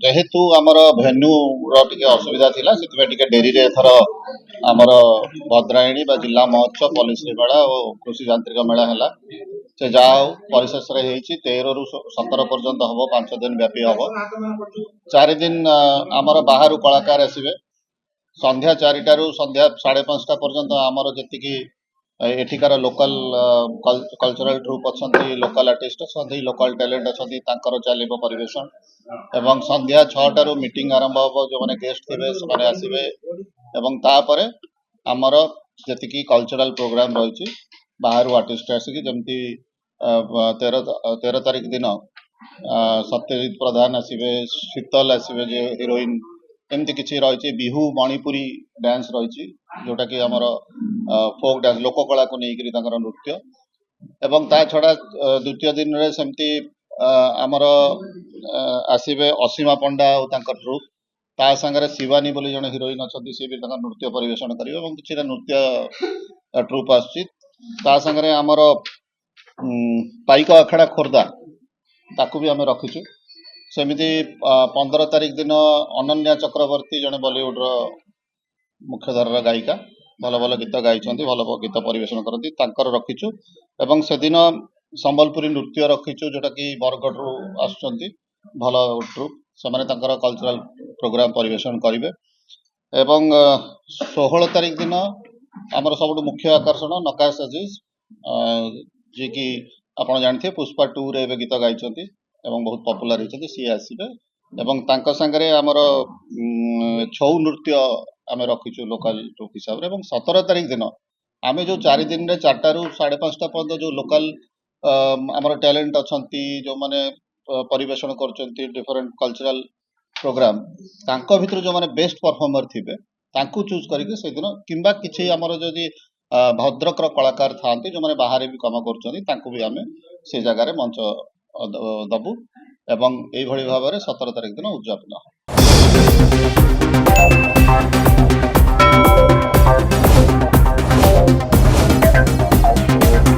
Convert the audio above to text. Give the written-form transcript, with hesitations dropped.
जेहेतु आमर भेन्यू रे असुविधा थिला डेरी रे एथर आमर भद्रायणी जिला महोत्सव पॉलिसी मेला और कृषि यांत्रिक मेला है से जाओ परिशेष 13 रु 17 पर्यंत हम 5 दिन व्यापी हम 4 दिन आमर बाहर कलाकार आसवे संध्या 4 संध्या 5:30 पर्यंत आमर जी एठिकार लोकल कल्चरल ट्रुप अच्छा लोकल आर्टिस्ट अच्छा लोकल टैलेंट अच्छा चलो परिवेशन एवं संध्या 6 मीटिंग आरंभ हम जो मैंने गेस्ट थे से आसवे एवं तापर आमर जी कल्चरल प्रोग्राम रही बाहर आर्टिस्ट आसिक जमी 13 तारीख दिन सत्यजित प्रधान आसवे शीतल आसवे जो हिरोइन एमती किसी रही बिहू मणिपुरी डांस रही जोटा कि आमर फोक डांस लोककला को लेकर नृत्य एवं ता छड़ा द्वितीय दिन रे सेमती आमर आसवे असीमा पंडा और ट्रुप ता संगे शिवानी बोली जन हिरोइन अच्छा सी भी नृत्य परिवेशन करेंगे किसी नृत्य ट्रुप आसा संगे आमर पाइक अखाड़ा खोर्धा ताकू भी आम रखीचु सेमती 15 तारीख दिन अनन्या चक्रवर्ती जने बॉलीवुड मुख्यधार गायिका भल भल गीत गाई भल गीत परिवेशन करती रखीचु एवं से दिन संबलपुरी नृत्य रखीचु जोटा कि बरगढ़ आसुचंती भल ट्रुप से कल्चरल प्रोग्राम परिवेशन करेंगे एवं 16 तारीख दिन आमर सब मुख्य आकर्षण नकाश अजीज जी की आपड़ जानते पुष्पा 2 रे गीत गाई बहुत पपुलर होती सी आसवे एवं सांगे आमर छौ नृत्य आम रखीचु लोकल ट्रुप हिसाब से 17 तारीख दिन आम जो 4 दिन 4टा रू 5:30 पर्यटन जो लोकल आमर टैलेंट अच्छा जो मैंने परिवेशन कर डिफरेंट कल्चरल प्रोग्राम भितर जो मैंने बेस्ट परफॉर्मर थे चूज करके से दिन किंबा किसी आमर जदि भद्रक कलाकार था जो मैंने बाहर भी कम कर आम से जगार मंच दबू एवं यही भाव में 17 तारीख दिन उद्यापन